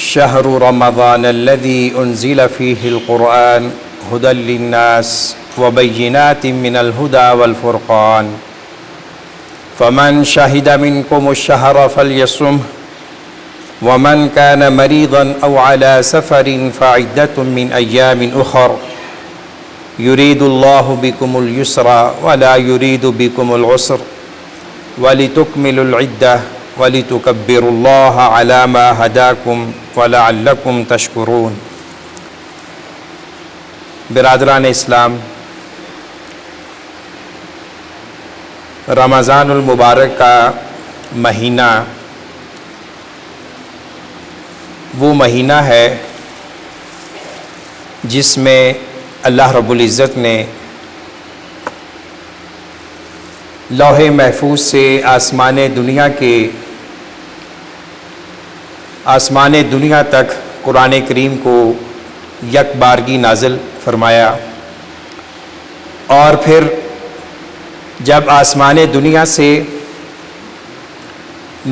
شهر رمضان الذي أنزل فيه القرآن هدى للناس وبينات من الهدى والفرقان فمن شهد منكم الشهر فليصمه ومن كان مريضا أو على سفر فعدة من أيام أخر يريد الله بكم اليسر ولا يريد بكم العسر ولتكملوا العدة وَلِتُكَبِّرُوا اللَّهَ عَلَى مَا هَدَاكُمْ وَلَعَلَّكُمْ تَشْكُرُونَ۔ برادران اسلام، رمضان المبارک کا مہینہ وہ مہینہ ہے جس میں اللہ رب العزت نے لوح محفوظ سے آسمان دنیا تک قرآن کریم کو یک بارگی نازل فرمایا، اور پھر جب آسمان دنیا سے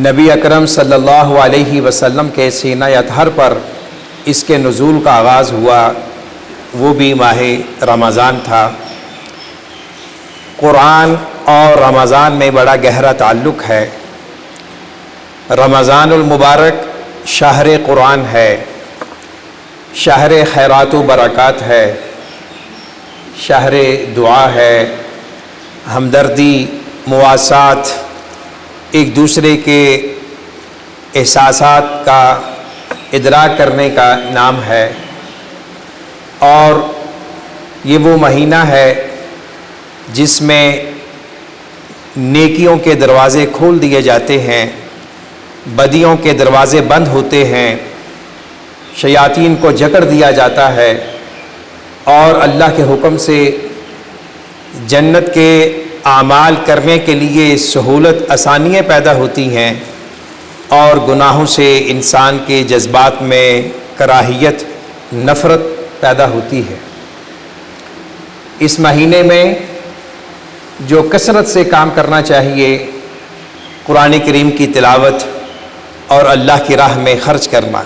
نبی اکرم صلی اللہ علیہ وسلم کے سینہ اطہر پر اس کے نزول کا آغاز ہوا، وہ بھی ماہ رمضان تھا۔ قرآن اور رمضان میں بڑا گہرا تعلق ہے۔ رمضان المبارک شہر قرآن ہے، شہر خیرات و برکات ہے، شہر دعا ہے، ہمدردی، مواسات، ایک دوسرے کے احساسات کا ادراک کرنے کا نام ہے، اور یہ وہ مہینہ ہے جس میں نیکیوں کے دروازے کھول دیے جاتے ہیں، بدیوں کے دروازے بند ہوتے ہیں، شیاطین کو جکڑ دیا جاتا ہے، اور اللہ کے حکم سے جنت کے اعمال کرنے کے لیے سہولت آسانیاں پیدا ہوتی ہیں، اور گناہوں سے انسان کے جذبات میں کراہیت، نفرت پیدا ہوتی ہے۔ اس مہینے میں جو کثرت سے کام کرنا چاہیے، قرآن کریم کی تلاوت اور اللہ کی راہ میں خرچ کرنا۔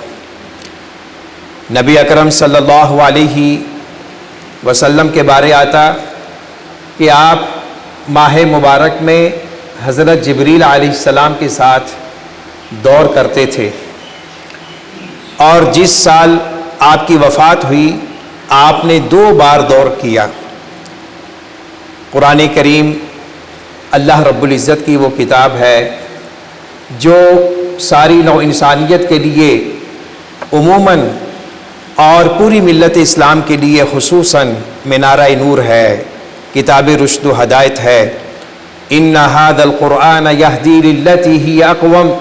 نبی اکرم صلی اللہ علیہ وسلم کے بارے آتا کہ آپ ماہ مبارک میں حضرت جبریل علیہ السلام کے ساتھ دور کرتے تھے، اور جس سال آپ کی وفات ہوئی آپ نے 2 بار دور کیا۔ قرآن کریم اللہ رب العزت کی وہ کتاب ہے جو ساری نوع انسانیت کے لیے عموماً اور پوری ملت اسلام کے لیے خصوصاً منارہ نور ہے، کتاب رشد و ہدایت ہے۔ ان ھذا القرآن یہدی للتی ہی اقوم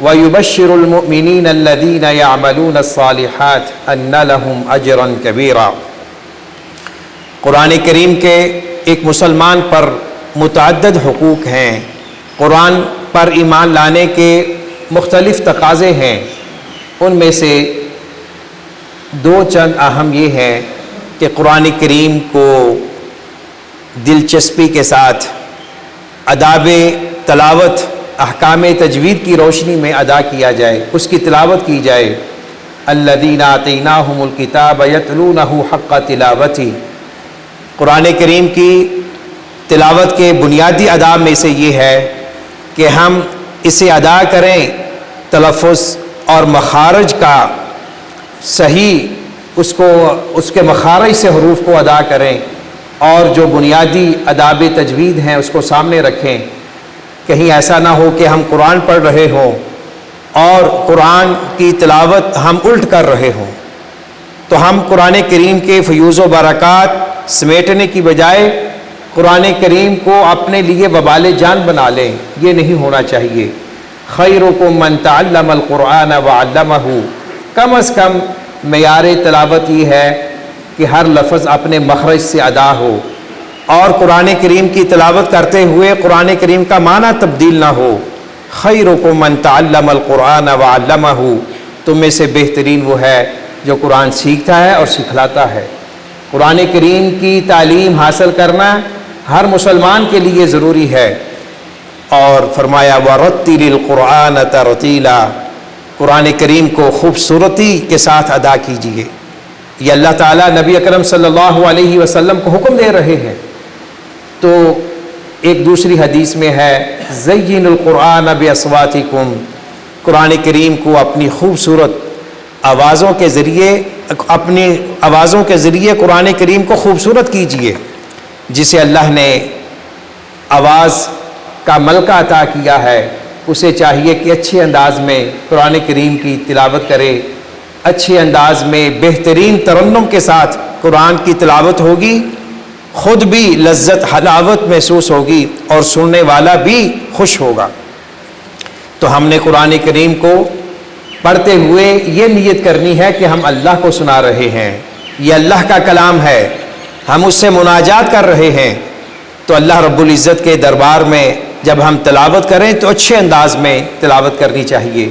ویبشر المؤمنین الذین یعملون الصالحات ان لہم اجرا کبیرا۔ قرآن کریم کے ایک مسلمان پر متعدد حقوق ہیں، قرآن پر ایمان لانے کے مختلف تقاضے ہیں، ان میں سے 2 چند اہم یہ ہیں کہ قرآن کریم کو دلچسپی کے ساتھ آداب تلاوت، احکام تجوید کی روشنی میں ادا کیا جائے، اس کی تلاوت کی جائے۔ الذین آتیناہم الکتاب یتلونہ حق تلاوتہ۔ قرآن کریم کی تلاوت کے بنیادی آداب میں سے یہ ہے کہ ہم اسے ادا کریں، تلفظ اور مخارج کا صحیح اس کے مخارج سے حروف کو ادا کریں، اور جو بنیادی آداب تجوید ہیں اس کو سامنے رکھیں۔ کہیں ایسا نہ ہو کہ ہم قرآن پڑھ رہے ہوں اور قرآن کی تلاوت ہم الٹ کر رہے ہوں، تو ہم قرآن کریم کے فیوز و برکات سمیٹنے کی بجائے قرآن کریم کو اپنے لیے وبال جان بنا لیں، یہ نہیں ہونا چاہیے۔ خیرکم من تعلم القرآن وعلمہ، کم از کم معیار تلاوت یہ ہے کہ ہر لفظ اپنے مخرج سے ادا ہو، اور قرآن کریم کی تلاوت کرتے ہوئے قرآن کریم کا معنی تبدیل نہ ہو۔ خیرکم من تعلم القرآن وعلمہ، تم میں سے بہترین وہ ہے جو قرآن سیکھتا ہے اور سکھلاتا ہے۔ قرآن کریم کی تعلیم حاصل کرنا ہر مسلمان کے لیے ضروری ہے، اور فرمایا وَرَتِّلِ الْقُرْآنَ تَرْتِيلًا، قرآن کریم کو خوبصورتی کے ساتھ ادا کیجیے۔ یہ اللہ تعالیٰ نبی اکرم صلی اللہ علیہ وسلم کو حکم دے رہے ہیں۔ تو ایک دوسری حدیث میں ہے زین القرآن باصواتکم، قرآن کریم کو اپنی خوبصورت آوازوں کے ذریعے قرآن کریم کو خوبصورت کیجیے۔ جسے اللہ نے آواز کا ملکہ عطا کیا ہے اسے چاہیے کہ اچھے انداز میں قرآن کریم کی تلاوت کرے، اچھے انداز میں بہترین ترنم کے ساتھ قرآن کی تلاوت ہوگی، خود بھی لذت حلاوت محسوس ہوگی اور سننے والا بھی خوش ہوگا۔ تو ہم نے قرآن کریم کو پڑھتے ہوئے یہ نیت کرنی ہے کہ ہم اللہ کو سنا رہے ہیں، یہ اللہ کا کلام ہے، ہم اس سے مناجات کر رہے ہیں۔ تو اللہ رب العزت کے دربار میں جب ہم تلاوت کریں تو اچھے انداز میں تلاوت کرنی چاہیے۔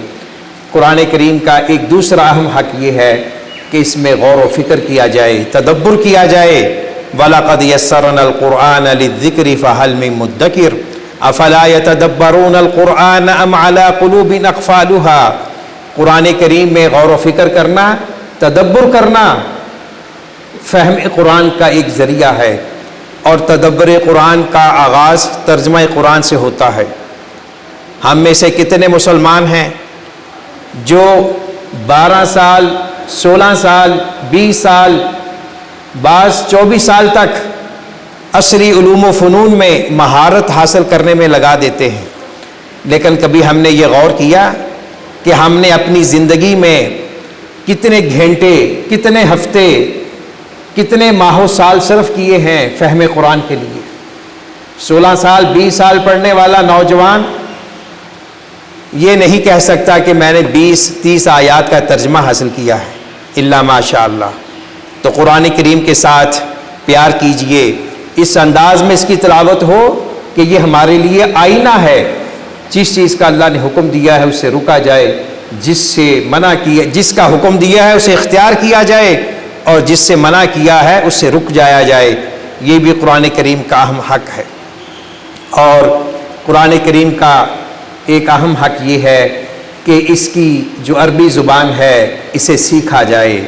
قرآن کریم کا ایک دوسرا اہم حق یہ ہے کہ اس میں غور و فکر کیا جائے، تدبر کیا جائے۔ وَلَقَدْ يَسَّرْنَا الْقُرْآنَ لِلذِّكْرِ فَهَلْ مِن مُدَّكِرٍ أَفَلَا يَتَدَبَّرُونَ الْقُرْآنَ أَمْ عَلَىٰ قُلُوبٍ أَقْفَالُهَا۔ قرآن کریم میں غور و فکر کرنا، تدبر کرنا فہم قرآن کا ایک ذریعہ ہے، اور تدبر قرآن کا آغاز ترجمہ قرآن سے ہوتا ہے۔ ہم میں سے کتنے مسلمان ہیں جو 12 سال، 16 سال، 20 سال، بعض 24 سال تک عصری علوم و فنون میں مہارت حاصل کرنے میں لگا دیتے ہیں، لیکن کبھی ہم نے یہ غور کیا کہ ہم نے اپنی زندگی میں کتنے گھنٹے، کتنے ہفتے، کتنے ماہ و سال صرف کیے ہیں فہم قرآن کے لیے؟ 16 سال، 20 سال پڑھنے والا نوجوان یہ نہیں کہہ سکتا کہ میں نے 20-30 آیات کا ترجمہ حاصل کیا ہے، الا ماشاء اللہ۔ تو قرآن کریم کے ساتھ پیار کیجئے، اس انداز میں اس کی تلاوت ہو کہ یہ ہمارے لیے آئینہ ہے۔ جس چیز کا اللہ نے حکم دیا ہے اس سے رکا جائے، جس سے منع کیا، جس کا حکم دیا ہے اسے اختیار کیا جائے، اور جس سے منع کیا ہے اس سے رک جایا جائے۔ یہ بھی قرآن کریم کا اہم حق ہے۔ اور قرآن کریم کا ایک اہم حق یہ ہے کہ اس کی جو عربی زبان ہے اسے سیکھا جائے۔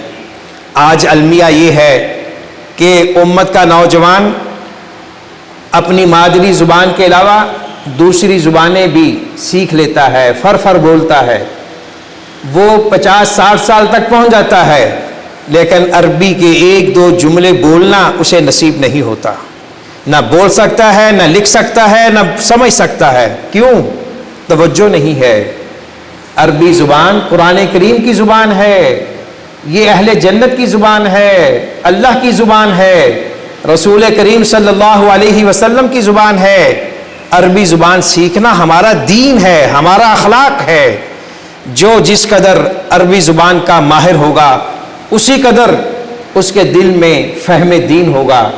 آج المیہ یہ ہے کہ امت کا نوجوان اپنی مادری زبان کے علاوہ دوسری زبانیں بھی سیکھ لیتا ہے، فر بولتا ہے، وہ 50-60 سال تک پہنچ جاتا ہے، لیکن عربی کے 1-2 جملے بولنا اسے نصیب نہیں ہوتا، نہ بول سکتا ہے، نہ لکھ سکتا ہے، نہ سمجھ سکتا ہے۔ کیوں؟ توجہ نہیں ہے۔ عربی زبان قرآن کریم کی زبان ہے، یہ اہل جنت کی زبان ہے، اللہ کی زبان ہے، رسول کریم صلی اللہ علیہ وسلم کی زبان ہے۔ عربی زبان سیکھنا ہمارا دین ہے، ہمارا اخلاق ہے۔ جو جس قدر عربی زبان کا ماہر ہوگا اسی قدر اس کے دل میں فہم دین ہوگا،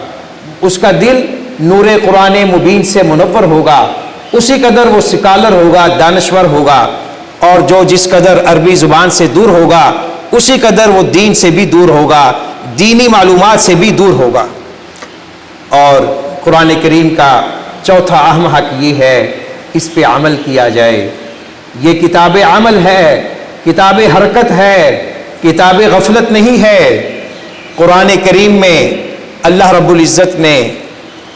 اس کا دل نور قرآن مبین سے منور ہوگا، اسی قدر وہ سکالر ہوگا، دانشور ہوگا، اور جو جس قدر عربی زبان سے دور ہوگا اسی قدر وہ دین سے بھی دور ہوگا، دینی معلومات سے بھی دور ہوگا۔ اور قرآن کریم کا چوتھا اہم حق یہ ہے اس پہ عمل کیا جائے۔ یہ کتاب عمل ہے، کتاب حرکت ہے، کتاب غفلت نہیں ہے۔ قرآن کریم میں اللہ رب العزت نے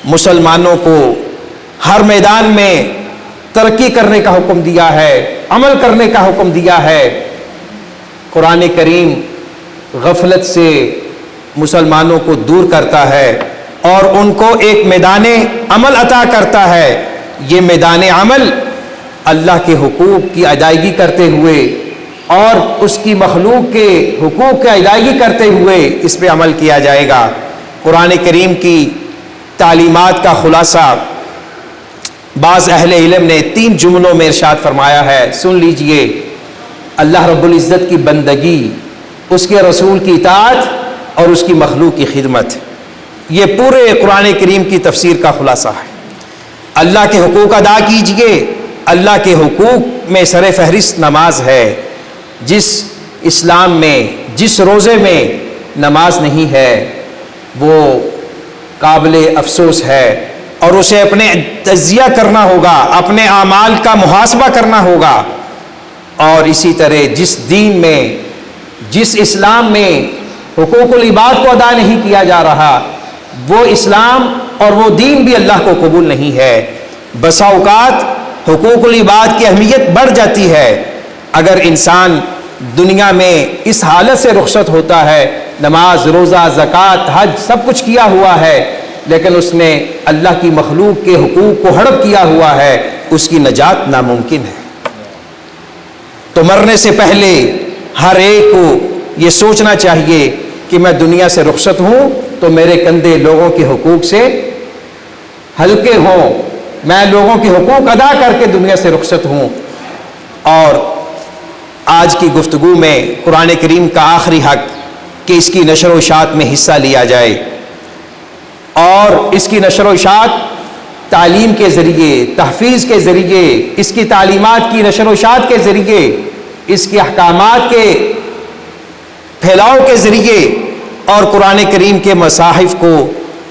مسلمانوں کو ہر میدان میں ترقی کرنے کا حکم دیا ہے، عمل کرنے کا حکم دیا ہے۔ قرآن کریم غفلت سے مسلمانوں کو دور کرتا ہے اور ان کو ایک میدان عمل عطا کرتا ہے۔ یہ میدان عمل اللہ کے حقوق کی ادائیگی کرتے ہوئے اور اس کی مخلوق کے حقوق کی ادائیگی کرتے ہوئے اس پہ عمل کیا جائے گا۔ قرآن کریم کی تعلیمات کا خلاصہ بعض اہل علم نے 3 جملوں میں ارشاد فرمایا ہے، سن لیجئے۔ اللہ رب العزت کی بندگی، اس کے رسول کی اطاعت اور اس کی مخلوق کی خدمت، یہ پورے قرآن کریم کی تفسیر کا خلاصہ ہے۔ اللہ کے حقوق ادا کیجئے۔ اللہ کے حقوق میں سر فہرست نماز ہے۔ جس اسلام میں، جس روزے میں نماز نہیں ہے وہ قابل افسوس ہے، اور اسے اپنے تجزیہ کرنا ہوگا، اپنے اعمال کا محاسبہ کرنا ہوگا۔ اور اسی طرح جس دین میں، جس اسلام میں حقوق العباد کو ادا نہیں کیا جا رہا، وہ اسلام اور وہ دین بھی اللہ کو قبول نہیں ہے۔ بسا اوقات حقوق العباد کی اہمیت بڑھ جاتی ہے اگر انسان دنیا میں اس حالت سے رخصت ہوتا ہے، نماز، روزہ، زکوٰۃ، حج سب کچھ کیا ہوا ہے، لیکن اس نے اللہ کی مخلوق کے حقوق کو ہڑپ کیا ہوا ہے، اس کی نجات ناممکن ہے۔ تو مرنے سے پہلے ہر ایک کو یہ سوچنا چاہیے کہ میں دنیا سے رخصت ہوں تو میرے کندھے لوگوں کے حقوق سے ہلکے ہوں، میں لوگوں کے حقوق ادا کر کے دنیا سے رخصت ہوں۔ اور آج کی گفتگو میں قرآن کریم کا آخری حق کہ اس کی نشر و اشاعت میں حصہ لیا جائے، اور اس کی نشر و اشاعت تعلیم کے ذریعے، تحفیظ کے ذریعے، اس کی تعلیمات کی نشر و اشاعت کے ذریعے، اس کے احکامات کے پھیلاؤ کے ذریعے، اور قرآن کریم کے مصاحف کو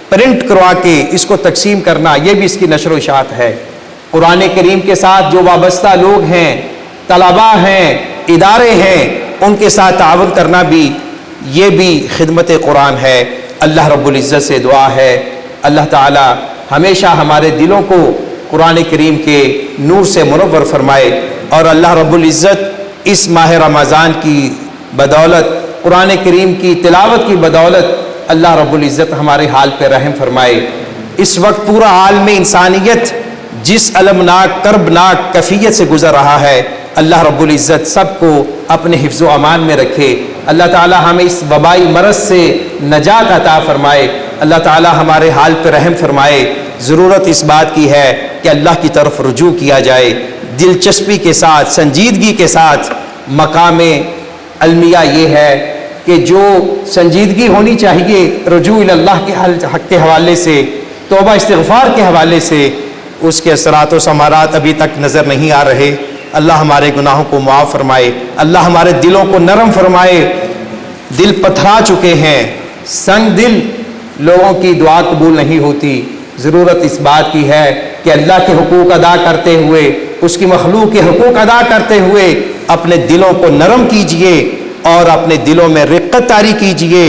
پرنٹ کروا کے اس کو تقسیم کرنا، یہ بھی اس کی نشر و اشاعت ہے۔ قرآن کریم کے ساتھ جو وابستہ لوگ ہیں، طلباء ہیں، ادارے ہیں، ان کے ساتھ تعاون کرنا بھی، یہ بھی خدمت قرآن ہے۔ اللہ رب العزت سے دعا ہے اللہ تعالی ہمیشہ ہمارے دلوں کو قرآن کریم کے نور سے منور فرمائے، اور اللہ رب العزت اس ماہ رمضان کی بدولت، قرآن کریم کی تلاوت کی بدولت، اللہ رب العزت ہمارے حال پہ رحم فرمائے۔ اس وقت پورا عالم انسانیت جس المناک کربناک کیفیت سے گزر رہا ہے، اللہ رب العزت سب کو اپنے حفظ و امان میں رکھے۔ اللہ تعالی ہمیں اس وبائی مرض سے نجات عطا فرمائے۔ اللہ تعالی ہمارے حال پہ رحم فرمائے۔ ضرورت اس بات کی ہے کہ اللہ کی طرف رجوع کیا جائے، دلچسپی کے ساتھ، سنجیدگی کے ساتھ۔ مقام المیہ یہ ہے کہ جو سنجیدگی ہونی چاہیے رجوع اللہ کے حق کے حوالے سے، توبہ استغفار کے حوالے سے، اس کے اثرات و ثمرات ابھی تک نظر نہیں آ رہے۔ اللہ ہمارے گناہوں کو معاف فرمائے، اللہ ہمارے دلوں کو نرم فرمائے۔ دل پتھرا چکے ہیں، سنگ دل لوگوں کی دعا قبول نہیں ہوتی۔ ضرورت اس بات کی ہے کہ اللہ کے حقوق ادا کرتے ہوئے، اس کی مخلوق کے حقوق ادا کرتے ہوئے اپنے دلوں کو نرم کیجئے، اور اپنے دلوں میں رقت طاری کیجئے،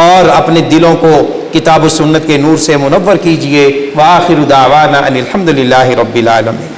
اور اپنے دلوں کو کتاب و سنت کے نور سے منور کیجئے۔ وآخر دعوانا ان الحمد للہ رب العالمین۔